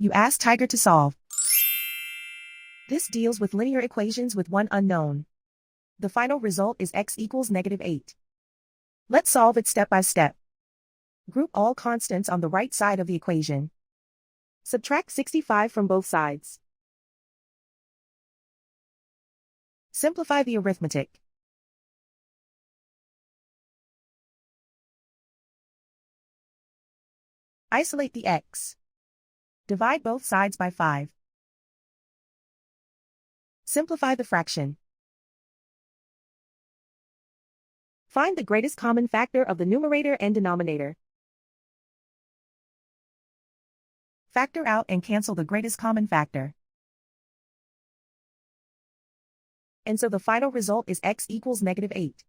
You ask Tiger to solve. This deals with linear equations with one unknown. The final result is x equals -8. Let's solve it step by step. Group all constants on the right side of the equation. Subtract 65 from both sides. Simplify the arithmetic. Isolate the x. Divide both sides by 5. Simplify the fraction. Find the greatest common factor of the numerator and denominator. Factor out and cancel the greatest common factor. And so the final result is x equals -8.